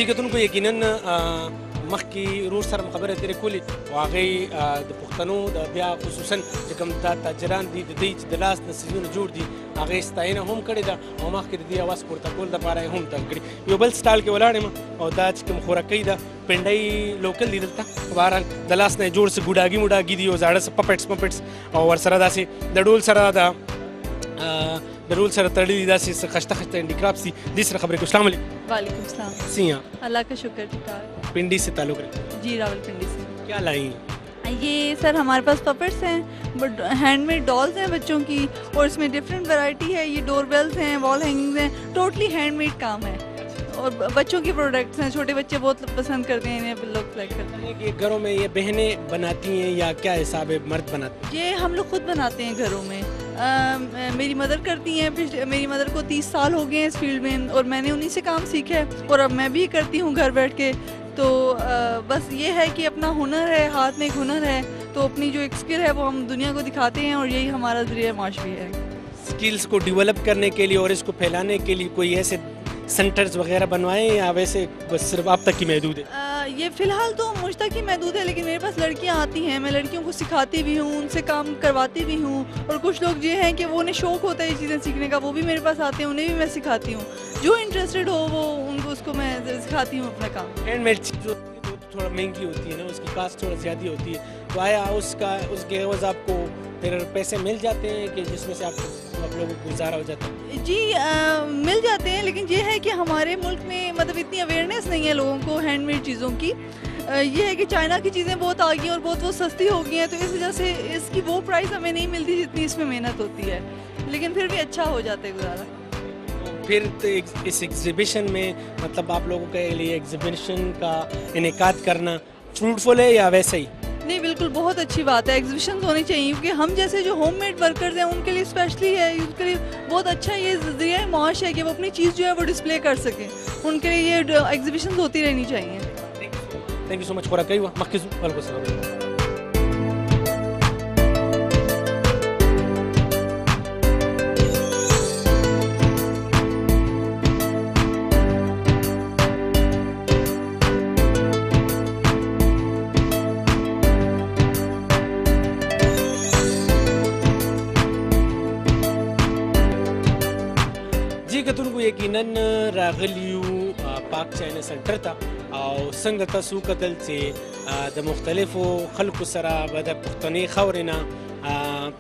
جی کتونکو یقینا مخکې ورور سره خبرې تېرې کولې او هغې د پښتنو د بیا خصوصا چې کوم دا تاجران دي د دوی چې د لاس نه څیزونه جوړ دي هغې ستاینه هم کړې ده او مخکې د دې اواز پورته کولو دپاره یې هم تنګ کړي. یو بل سټال کې ولاړ یم او دا چې کوم خوراکۍ ده پنډۍ لوکل دي دلته بهرحال د لاس نه یې جوړ څه ګوډاګي موډاګي دي او زاړه څه پپټس او ورسره داسې د ډول سره د رول سره تړلي دي داسې څه خشته خشته هینډیکرافټس دي. دې سره خبرې کوو. السلام علیکم. वालेकुम सलाम. सी हैं आप? अल्लाह का शुक्र. ठीक है. पिंडी से ताल्लुक़ रखते हैं? जी रावलपिंडी से. क्या लाई हैं? ये सर हमारे पास पपेट्स हैं, हैंडमेड डॉल्स हैं बच्चों की और इसमें डिफरेंट वैरायटी है. ये डोरबेल्स हैं, वॉल हैंगिंग्स हैं, टोटली हैंडमेड काम है और बच्चों के प्रोडक्ट्स हैं. छोटे बच्चे बहुत पसंद करते हैं इन्हें, लोग लाइक करते हैं. ये घरों में ये बहनें बनाती हैं या क्या हिसाब है, मर्द बनाते हैं? ये हम लोग खुद बनाते हैं घरों में. मेरी मदर करती हैं. मेरी मदर को 30 साल हो गए हैं इस फील्ड में और मैंने उन्हीं से काम सीखा है और अब मैं भी करती हूँ घर बैठ के. तो बस ये है कि अपना हुनर है, हाथ में एक हुनर है तो अपनी जो एक स्किल है वो हम दुनिया को दिखाते हैं और यही हमारा ज़रिया माश भी है. स्किल्स को डेवलप करने के लिए और इसको फैलाने के लिए कोई ऐसे सेंटर्स वगैरह बनवाए या वैसे बस सिर्फ आप तक ही महदूद है? ये फ़िलहाल तो मुझ तक ही महदूद है लेकिन मेरे पास लड़कियां आती हैं, मैं लड़कियों को सिखाती भी हूँ, उनसे काम करवाती भी हूँ. और कुछ लोग ये हैं कि वो उन्हें शौक़ होता है ये चीज़ें सीखने का, वो भी मेरे पास आते हैं, उन्हें भी मैं सिखाती हूँ. जो इंटरेस्टेड हो वो उनको उसको मैं सिखाती हूँ अपना काम. हैंडमेड चीज़ जो थोड़ा महंगी होती है ना, उसकी कास्ट थोड़ा ज़्यादा होती है, तो आया उसके एवज़ आपको फिर पैसे मिल जाते हैं कि जिसमें से आप लोगों को गुजारा हो जाता है? जी मिल जाते हैं लेकिन ये है कि हमारे मुल्क में मतलब इतनी अवेयरनेस नहीं है लोगों को हैंडमेड चीज़ों की. ये है कि चाइना की चीज़ें बहुत आ गई हैं और बहुत वो सस्ती हो गई हैं तो इस वजह से इसकी वो प्राइस हमें नहीं मिलती जितनी इसमें मेहनत होती है, लेकिन फिर भी अच्छा हो जाता है गुजारा. फिर तो इस एग्जीबिशन में मतलब आप लोगों के लिए एग्जीबिशन का इनेकाद करना फ्रूटफुल है या वैसे ही? नहीं बिल्कुल बहुत अच्छी बात है. एग्जीबिशन होनी चाहिए क्योंकि हम जैसे जो होममेड वर्कर्स हैं उनके लिए स्पेशली है, उनके लिए बहुत अच्छा ये ज़रिया माश है कि वो अपनी चीज़ जो है वो डिस्प्ले कर सकें. उनके लिए ये एग्जीबिशन होती रहनी चाहिए. Thank you so much. खुराक हुआ मखिज़ वालेकुम. یقیناً راغلیو پاک چاینا سنټر ته او څنګه تاسو وکتل چې د مختلفو خلکو سره به د پښتنې خاورې نه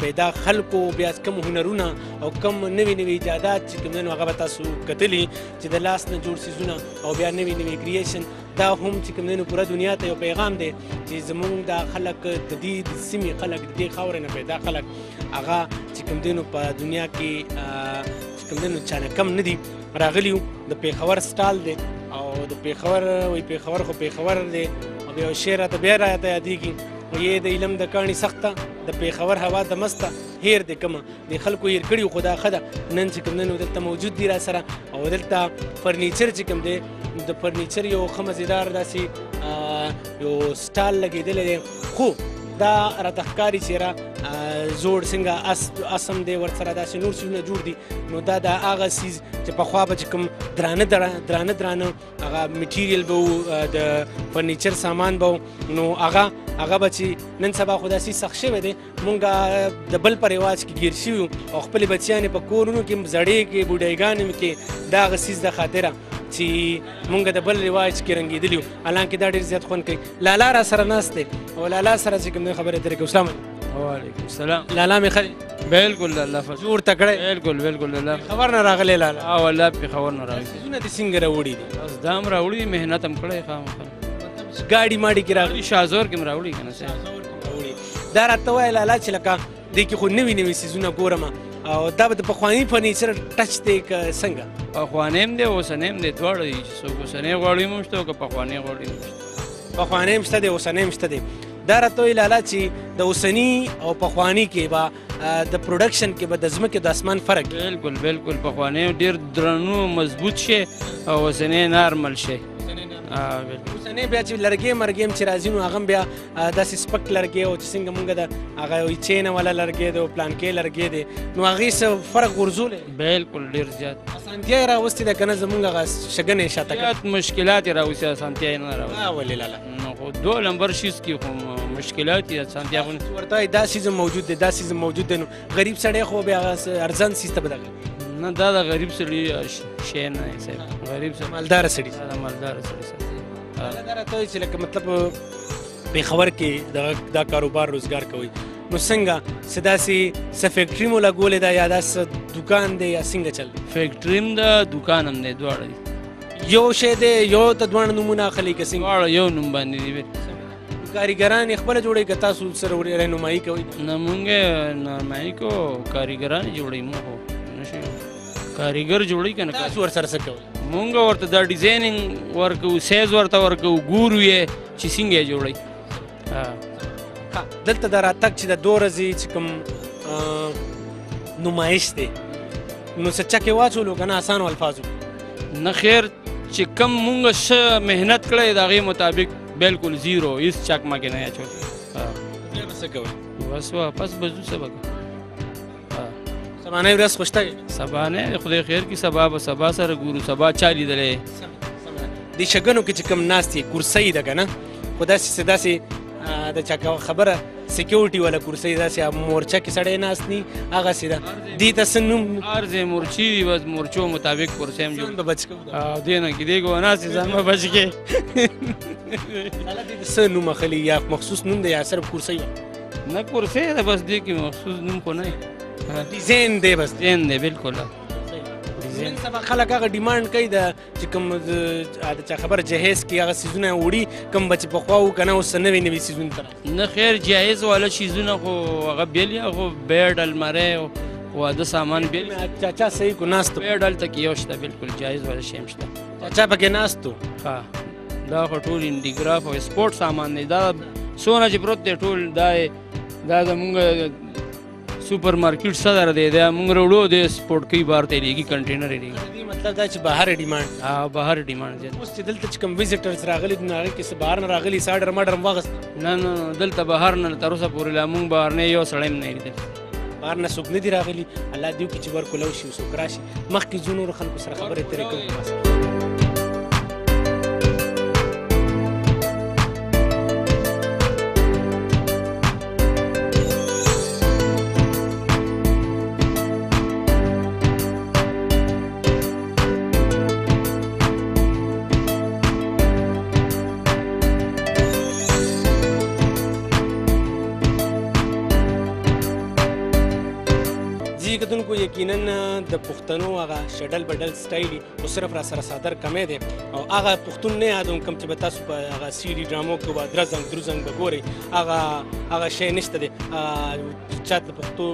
پیدا خلکو بیا کوم هنرونه او کوم نوي نوي ایجادات چې کوم دي هغه به تاسو کتلي چې د لاس نه جوړ څیزونه او بیا نوي نوي کریشن دا هم چې کوم دي پوره دنیا ته یو پیغام دی چې زموږ دا خلک د دې سیمې خلک د دې خاورې نه پیدا خلک هغه چې کوم دي په دنیا کې کوم دي چا نه کم نه دي راغلیو. د پیښور سټال دی او د پیښور وایي پیښور خو پیښور دی او بیا یو شعر راته بیا راته یادېږي وایي د علم د کاڼي سخته د پیښور هوا د مسته هیر دی کومه د خلکو هیر کړي خو دا ښه ده نن چې کوم دی دلته موجود دي را سره او دلته فرنیچر چې کوم دی د فرنیچر یو ښه مزیدار داسې یو سټال لګېدلی دی خو دا راته ښکاري چې را زوړ څنګه اسم دی ورسره داسې نور څیزونه جوړ دي نو دا د هغه څیز چې پخوا به چې کوم درانه هغه میټیریل به و د فرنیچر سامان به و نو هغه به چې نن سبا خو داسې سخت شوی دی مونږ د بل په رواج کې ګیر شوي او خپلې بچیانې په کورونو کې زړې کې بوډایګانې کې دا هغه څیز د خاطره چې مونږ د بل رواج کې رنګېدلي یو حالانکې دا ډېر زیات خوند کوي. لالا را سره ناست دی او لالا سره چې کوم دی خبرې ترې کوو. السلام علیکم. وعلیکم السلام. لالا مې ښه دی؟ بالکل الله فضل. زور تکړه؟ بالکل الله. خبر نه راغلی لالا؟ ها والله پېښور نه راغلی. څیزونه دې څنګه راوړي دي؟ بس دا هم راوړي محنت هم کړی خامخا. ګاډي ماډي کې راغلي؟ شازور کې هم راوړي که نه دا راته ووایه لالا چې لکه دې کې خو نوي نوي څیزونه ګورم او دا به د پخواني فرنیچر ټچ دی که څنګه؟ پخوانی هم دی اوسنی هم دی دواړه دي چې څوک اوسنی غواړي هم شته او که پخوانی غواړي هم شته. پخوانی هم شته دی اوسنی هم شته دی. دا راته وایي لالا چې د اوسني او پخواني کې به د پروډکشن کې به د ځمکې د اسمان فرق بالکل پخوانی ډېر درنو مضبوط شي او اوسنی نارمل شي. اوسنی بیا چې لرګی مرګی هم چې راځي نو هغه هم بیا داسې سپک لرګی او چې څنګه مونږ د هغه چینه والا لرګی دی او پلانکې لرګی دی نو هغې څه فرق غورځولی؟ بالکل ډېر زیات. اسانتیا یې راوستې ده که نه زمونږ هغه شګنې شاته کړې زیات مشکلات یې راوستي اسانتیا یې نه راوستي ولې لاله نو خو 2 نمبر شیز کې خو مشکلات یې اسانتیا خو نه ورته وایي دا سیزم موجود دی دا سیزم موجود دی نو غریب سړی خو بیا هغه ارزان سیز ته به دغه نه دا د غریب سړي شی نه دی صاحب غریب سړي مالداره سړي دا د مالداره سړي سره دا راته وایي چې لکه مطلب پېښور کې دا کاروبار روزګار کوي نو څنګه څه داسې څه فیکټري مو لګولې ده یا دا څه دوکان دی یا څنګه چل دی فیکټري هم ده دوکان هم دی دواړه دي یو شی دی یو ته دواړه نومونه اخلي که څنګه دواړه یو نوم باندې دي کاریګران یې خپله جوړوي که تاسو سره رهنمایي کوئ نه مونږ یې نرمایي کو کاریګران یې جوړوي مونږ خو نشو کاریګر جوړوي که نه تاسو ورسره څه کوئ مونږ ورته دا ډیزاینینګ ورکوو سایز ورته ورکوو ګورو یې چې څنګه یې جوړوي دلته د راتګ چې د 2 ورځې چې کوم نمایش دی نو څه چکې واچولو که نه اسانو الفاظو نه خیر چې کم مونږ ښه محنت کړی د هغې مطابق بالکل زیرو هېڅ چک ما کې نه اچول بیا به څه کوئ بس واپس به ځو څه به کوو سبانۍ ورځ خو شته سبا نه خدای خیر کړي سبا به سبا سره ګورو سبا چا لیدلی دې شګنو کې چې کوم ناست یې کورسۍ ده که نه خو داسې د چا خبره سیکیورټي والا کورسۍ داسې مورچه کې سړی ناست ني هغسې ده دې ته څه نوم هر ځای مورچې دي بس مورچو مطابق کورسۍ هم ځان به بچ کوو دې نه کې دې ګو ناست ځان به بچ کې دې څه نوم اخلي یا مخصوص نوم دی یا صرف کورسۍ وه نه کورسۍ ده بس دې کې مخصوص نوم خو نه ډیزاین دی بس ډیزاین دی بالکل نن سبا خلک هغه ډیمانډ کوي چې کوم د چا خبره جهیز کې هغه څیزونه وړي کوم به چې پخوا وو که نه اوس نوي نوي څیزونه ته نه خیر جهیز والا چیزونه خو هغه بیل یا خو بیډ الماری واده سامان بیل چاچا صحیح کو ناست بیډ هلته کې یو شته بالکل جهیز والا شی هم شته چاچا پکې ناست و ها دا خو ټول انډیګراف او سپورټ سامان دی دا څونه چې پروت دی ټول دا زمونږ سپر مارکیټ صدر دی دا مونږ راوړو د سپورټ بار ته لیږي کنټینر یې لیږي مطلب دا چې بهر ډیمانډ بهر ډیمانډ زیات اوس چې دلته چې کوم ویزیټرز راغلي دي نو هغې کې څه بهر نه راغلي څه اډر مډر هم واخیست نه نه دلته بهر نه تر اوسه پورې لا مونږ بهر نه یو سړی هم نه لیدلی بهر نه څوک نه دي راغلي الله دې وکړي چې ورکولی شي څوک راشي مخکې ځو نورو خلکو سره خبرې ترې کوو کتونکو یقینا د پښتنو هغه شډل بدل سټایل او صرف را سره صادر کمی دی او هغه پښتون نه یادوم کوم چې به تاسو په هغه سی ډي ډرامو کې به درزنګ دروزنګ به ګورئ هغه شی نشته دی چا د پښتو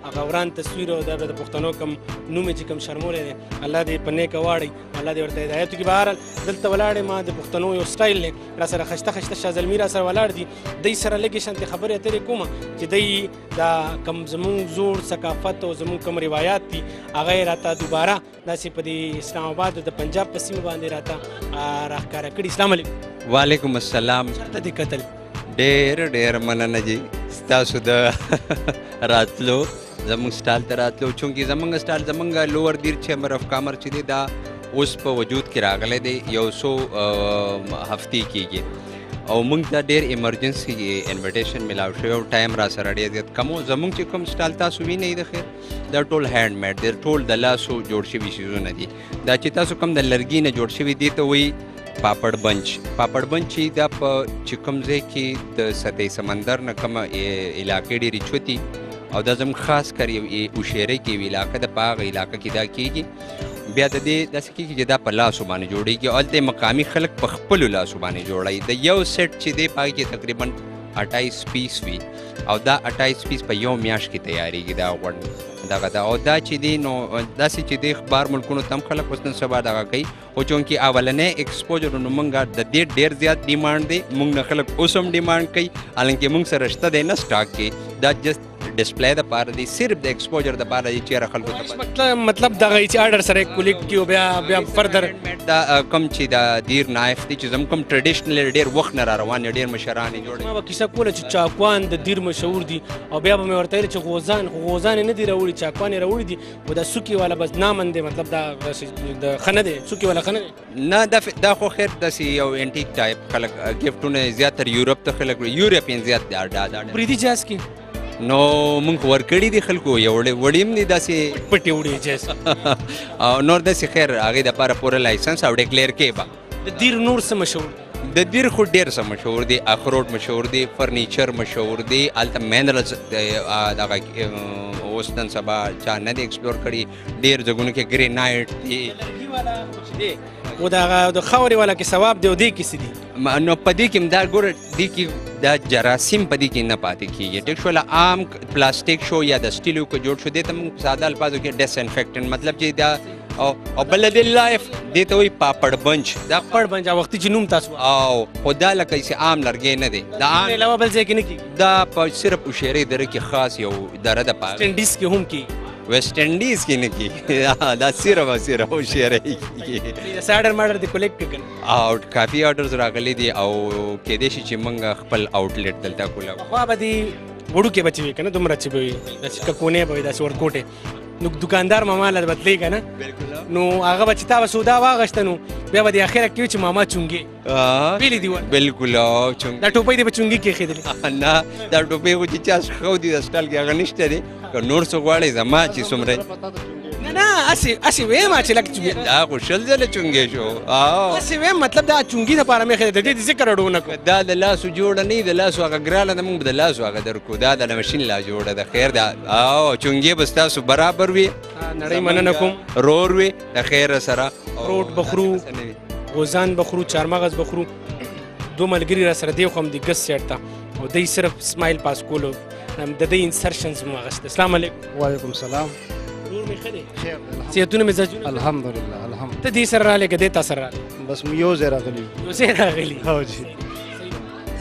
هغه وران تصویر او د پښتنو کوم نوم چې کوم شرمولی دی الله دې په نیکه واړئ الله دې ورته هدایت وکړي بهرحال دلته ولاړې ما د پښتنو یو سټایل دی را سره خشته خشته شاه زلمي را سره ولاړ دي دوی سره لږې شانتې خبرې اترې کومه چې دوی دا کوم زمونږ زوړ ثقافت او زمونږ کوم روایات دي هغه یې راته دوباره داسې په دې اسلام آباد او د پنجاب په سیمه باندې راته راښکاره کړي اسلام علیکم وعلیکم السلام چېرته دې کتل ډېر مننه جی ستاسو د راتلو زمونږ سټال ته راتلو چونکې زمونږ سټال زمونږ لوور دیر چیمبر آف کامر چې دی دا اوس په وجود کې راغلی دی 100 هفتې کېږي او موږ ته ډېر ایمرجنسي انویټیشن میلاو شوی او ټایم را سره ډېر زیات کم و زموږ چې کوم سټال تاسو وینئ د خیر دا ټول هینډ میډ دی ټول د لاسو جوړ شوي څیزونه دي دا چې تاسو کوم د لرګي نه جوړ شوي دي ته وایي پاپړ بنچ چې دا په چې کوم ځای کې د سطح سمندر نه کومه علاقې ډېرې چوتي او دا زموږ خاص کر یو اوشیری کې یو علاقه ده په هغه علاقه کې دا کېږي بیا د دې داسې کېږي چې دا په لاسو باندې جوړېږي او هلته مقامي خلک په خپلو لاسو باندې جوړوي د یو سیټ چې دی په هغې کې تقریبا 28 پیس وي او دا 28 پیس په یو میاشت کې تیارېږي دا غونډ دغه ده او دا چې دی نو داسې چې دی بار ملکونو ته هم خلک اوس نن سبا دغه کوي خو چونکې اولنی ایکسپوجر نو موږ د دې ډېر زیات ډیمانډ دی موږ نه خلک اوس هم ډیمانډ کوي حالانکې موږ سره شته دی نه سټاک کې دا جست ډسپلی دپاره دی صرف د ایکسپوجر دپاره دی چېرې خلکو ته مطلب دغه چې آرډر سره کولیکټ کړي او بیا فردر دا کوم چې د دیر نایف دی چې زموږ کوم ټریډیشنل ډېر وخت نه را روان دی ډېر مشران یې جوړ ما به کیسه کوله چې چاکوان د دیر مشهور دي او بیا به مې ورته ویل چې غوزان خو غوزان یې نه دي راوړي چاکوان یې راوړي دي خو دا سوکي والا بس نامن دی مطلب دا د ښه نه دی سوکي والا ښه نه دی نه دا خو خیر داسې یو انټیک ټایپ خلک ګفټونه زیاتر یورپ ته خلک یورپین زیات دا بریدي جاز کې نو مونږ ورکړي دي خلکو یو وړي هم دي داسې پټې وړي جاز او نور داسې خیر هغې دپاره پوره لایسنس او ډیکلیر کې به د دیر نور څه مشهور د دیر خو ډېر څه مشهور دي اخروټ مشهور دي فرنیچر مشهور دي هلته مینرلز دغه اوس نن سبا چا نه دی ایکسپلور کړي ډېر ځایونو کې ګرینایټ دي او د خاورې والا کې ثواب دی او دې کې څه دي نو په دې کې هم دا ګوره دې کې دا جراثیم په دې کې نه پاتې کېږي ټیک شول عام پلاستیک شو یا د سټیلو که جوړ شو دې ته موږ په ساده الفاظو کې ډس انفیکټنټ مطلب چې دا او بل د لایف دې ته وایي پاپړ بنچ دا پړ بنچ وختي چې نوم تاسو او خو دا لکه چې عام لرګی نه دی دا عام علاوه بل ځای کې نه کېږي دا په صرف هوښیارۍ دره کې خاص یو دره ده ویسټ انډیز کې هم کېږي ویسټ انډیز کې نه کېږي دا صرف او صرف هوښیارۍ کېږي ساډر ماډر دې کولیکټ کړل او کافي آرډرز راغلي دي او کېدای شي چې موږ خپل آوټلیټ دلته کوله خوا به دې وړوکې بچې وي که نه دومره چې به وي داسې ککونې به وي داسې ورکوټې نو دکاندار ماما له بدلې که نه نو هغه به چې تا به سودا واغشته نو بیا به د اخره کې وي چې ماما چونګې بیلې دي بالکل دا ټوپۍ دې به چونګې کېښېدلې نه دا ټوپۍ خو چې چا ښه دي د سټایل کې هغه نشته دی که نور څه غواړئ زما چې څومره نه هسې ویم چې لږ چونګې دا خو شل ځله چونګې شو هسې ویم مطلب دا چونګي دپاره مې ښه د دې ذکر اډونه کړو دا د لاسو جوړه نه د لاسو هغه ګراله ده موږ به د لاسو هغه درکو دا د مشین لا جوړه ده خیر ده او چونګې به ستاسو برابر وي نړۍ مننه کوم رور وي د خیر سره فروټ بخورو غوزان بخورو چارمغز بخورو دو ملګري را سره دی خو هم د ګس سیټ ته او دی صرف سمایل پاس کولو د دې انسرشنز مو اخیسته السلام علیکم وعلیکم السلام نور مې ښه دی صحتونه مزاجونه الحمدلله ته دې سره راغلی که دې تا سره راغلی بس یو ځای راغلی یو ځای راغلي هو جی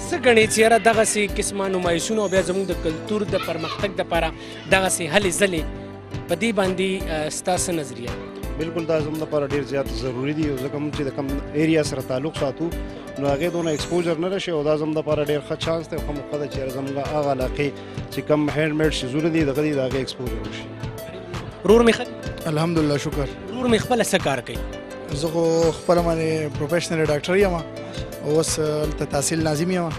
څه ګڼې چې یاره دغسې قسمه نمایشونه او بیا زموږ د کلتور د پرمختګ دپاره دغسې هلې ځلې په دې باندې ستا څه نظریه بالکل دا زموږ لپاره ډېر زیات ضروري دي ځکه موږ چې د کوم ایریا سره تعلق ساتو نو هغې دونه ایکسپوجر نه راشي او دا زموږ لپاره ډېر ښه چانس دی خو موقع ده چې زموږ هغه علاقې چې کوم هینډ میډ شیزونه دي دغه دي د هغې ایکسپوجر وشي ورور مې ښه الحمدلله شکر ورور مې خپله څه کار کوي زه خو خپله باندې پروفیشنل ډاکټر یم اوس هلته تحصیل لازم یم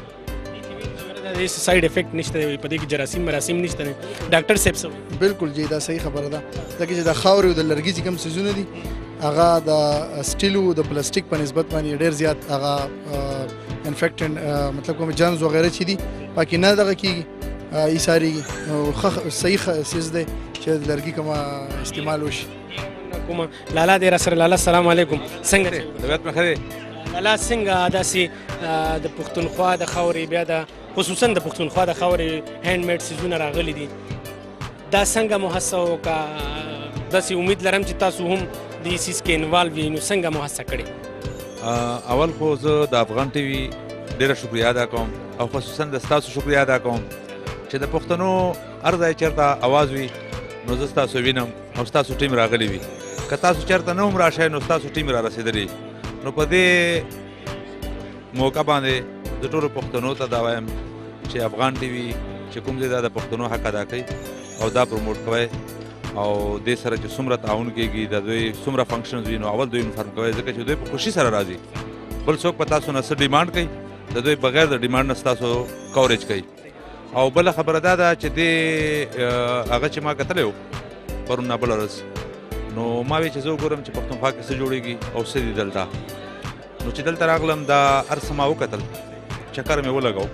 هیڅ سایډ افیکټ نشته دی په دې کې جراثیم مراسیم نشته دی ډاکټر صاحب څه بالکل جی دا صحیح خبره ده ځکه چې د خاورې او د لرګي چې کوم څیزونه دي هغه د سټیلو د پلاستیک په نسبت باندې ډېر زیات هغه انفیکټنټ مطلب کوم جرمز وغیره چې دي پاکې نه دغه کېږي ایسارېږي نو ښه صحیح څیز دی چې د لرګي کومه استعمال وشي کومه لالا دی را سره لالا السلام علیکم څنګه دی طبیعت مې ښه دی لالا څنګه داسې د پښتونخوا د خاورې بیا د خصوصا د پښتونخوا د خاورې هینډ میډ څیزونه راغلي دي دا څنګه مو هڅه وکړه داسې امید لرم چې تاسو هم دې سیز کې انوالو یې نو څنګه مو هڅه کړې اول خو زه د افغان ټي وي ډېره شکریه ادا کوم او خصوصا د ستاسو شکریه ادا کوم چې د پښتنو هر ځای چېرته اواز وي نو زه ستاسو وینم او ستاسو ټیم راغلی وي که تاسو چېرته نه هم راشئ نو ستاسو ټیم را رسېدلی نو په دې موقع باندې زه ټولو پښتنو ته دا وایم چې افغان ټي وي چې کوم ځای دا د پښتنو حق ادا کوي او دا پروموټ کوئ او دې سره چې څومره تعاون کېږي د دوی څومره فنکشنز وي نو اول دوی انفارم کوئ ځکه چې دوی په خوښي سره راځي بل څوک په تاسو نه څه ډیمانډ کوي د دوی بغیر د ډیمانډ نه ستاسو کوریج کوي او بله خبره دا ده چې دې هغه چې ما کتلی و پرون نه بله ورځ نو ما وی چې زه وګورم چې پښتونخوا کې څه جوړېږي او څه دي دلته نو چې دلته راغلم دا هر څه ما وکتل چکر مې ولګاو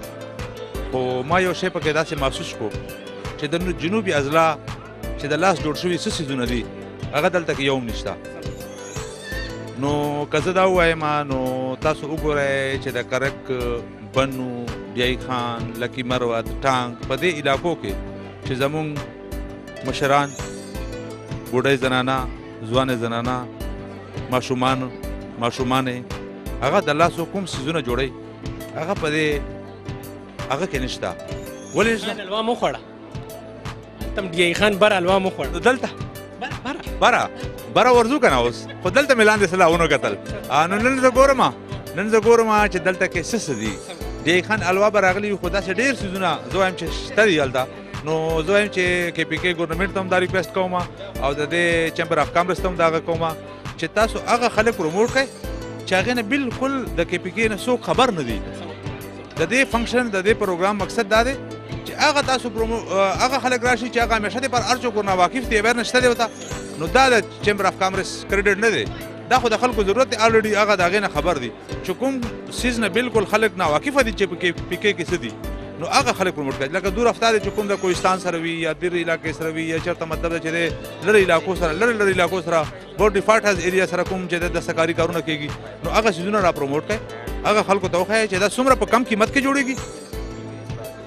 خو ما یو شی پکې داسې محسوس کړو چې د جنوبي اضلاع چې د لاس جوړ شوي څه څیزونه دي هغه دلته کې یو هم نشته نو که زه دا ووایم نو تاسو وګورئ چې د کرک بنو بیای خان لکی مروت ټانک په دې علاقو کې چې زمونږ مشران بوډۍ زنانه ځوانې زنانه ماشومانې هغه د لاسو کوم څیزونه جوړوي هغه په دې هغه کې نشته ولې نشته حلوا مو خوړه تم ډي خان بر حلوا مو خوړ دلته بره ورځو که نه اوس خو دلته مې لاندې څه لا ونه کتل نو نن زه ګورم چې دلته کې څه دي ډي خان حلوا به راغلي وي خو داسې ډېر څیزونه زه وایم چې شته دي هلته نو زه وایم چې کې پي کې ګورنمنټ ته هم دا ریکویسټ کوم او د دې چیمبر اف کامرس ته هم دا کوم چې تاسو هغه خلک پروموټ کړئ چې هغې نه بالکل د کې پي کې نه څوک خبر نه دي د دې فنکشن د دې پروګرام مقصد دا دی چې هغه تاسو هغه خلک راشي چې هغه همیشه دې پر هر څوک ورنه واقف دي اویرنس شته دی ورته نو دا د چیمبر اف کامرس کریډټ نه دی دا خو د خلکو ضرورت دی الریډي هغه د هغې نه خبر دي چې کوم څیز نه بالکل خلک ناواقفه دي چې په پي کې څه دي نو هغه خلک پروموټ کړي لکه دور افتا دی چې کوم د کوهستان سره وي یا دیر علاقې سره وي یا چېرته مطلب ده چې د لرې علاقو سره بورډ ډیفالټ ایریا سره کوم چې د دستکاري کارونه کېږي نو هغه څیزونه را پروموټ کړئ هغه خلکو ته وښایئ چې دا څومره په کم قیمت کې جوړېږي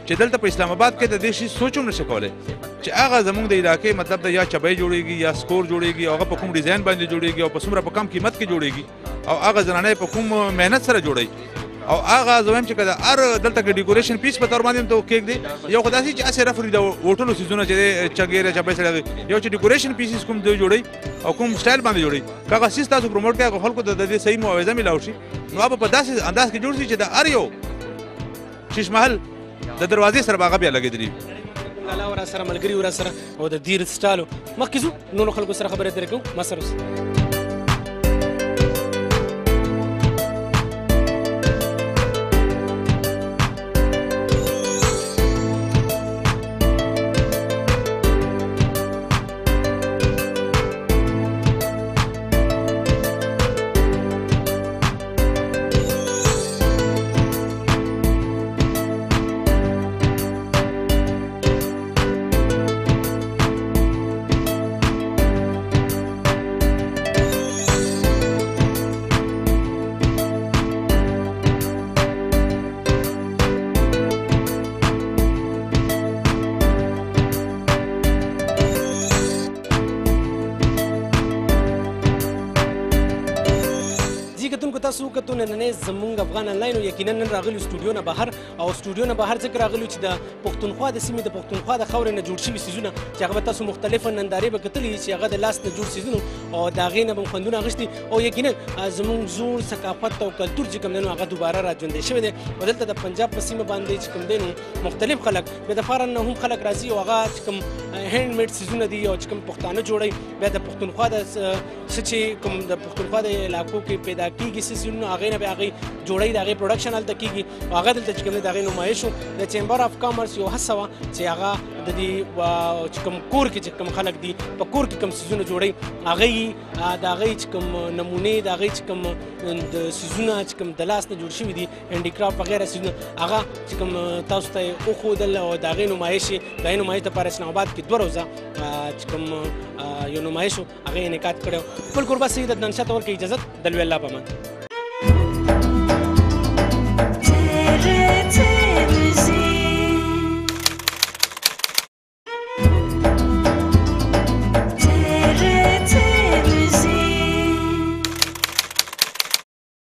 چې دلته په اسلام آباد کې د دې شي سوچ هم نشي کولی چې هغه زموږ د علاقې مطلب د یا چبۍ جوړېږي یا سکور جوړېږي او هغه په کوم ډیزاین باندې جوړېږي او په څومره په کم قیمت کې جوړېږي او هغه زنانه په کوم مهنت سره جوړوي او هغه زه وایم چې که د هر دلته کې ډیکوریشن پیس په طور باندې هم ته کېږدي یو خو داسې چې هسې رفري د هوټلو څیزونه چې دی چګې یا چبۍ سره یو چې ډیکوریشن پیسز کوم دوی جوړوي او کوم سټایل باندې جوړوي که هغه څیز تاسو پروموټ کړئ هغه خلکو ته د دې صحیح معاوضه میلاو شي نو هغه په داسې انداز کې جوړ شي چې د هر یو شیش محل د دروازې سره به هغه بیا لګېدلي الله ورا سره ملګري ورا سره او د دیر سټایلو مخکې ځو نورو خلکو سره خبرې اترې کوو ما سره اوسئ. تاسو کتو نننې زمونږ افغان آنلاین یقینا نن راغلو سټوډیو نه بهر او سټوډیو نه بهر ځکه راغلو چې د پښتونخوا د سیمې د پښتونخوا د خاورې نه جوړ شوي څیزونه چې هغه به تاسو مختلفه نندارې به کتلي چې هغه د لاس نه جوړ څیزونه او د هغې نه به مو خوندونه اخیستي او یقینا زمونږ زوړ ثقافت او کلتور چې کوم دی نو هغه دوباره راژوندی شوی دی او دلته د پنجاب په سیمه باندې چې کوم دی نو مختلف خلک بیا د فارن نه هم خلک راځي او هغه چې کوم هینډ میډ څیزونه دي او چې کوم پښتانه جوړوي بیا د پښتونخوا د څه چې کوم د پښتونخوا د علاقو کې پیدا کېږي څیزونه هغې نه بیا هغې جوړوي د هغې پروډکشن هلته کېږي او هغه دلته چې کوم دی د هغې نمایش و د چیمبر اف کامرس یو هڅه وه چې هغه د دې چې کوم کور کې چې کوم خلک دي په کور کې کوم څیزونه جوړوي هغه د هغې چې کوم نمونې د هغې چې کوم د څیزونه چې کوم د لاس نه جوړ شوي دي هینډیکرافټ وغیره څیزونه هغه چې کوم تاسو ته یې وښودل او د هغې نمایش یې د هغې نمایش دپاره اسلام آباد کې 2 ورځه چې کوم یو نمایش و هغه یې انعقاد کړی و. خپل کوربه سید عدنان شاه ته ورکوي اجازت د لوی الله په امان.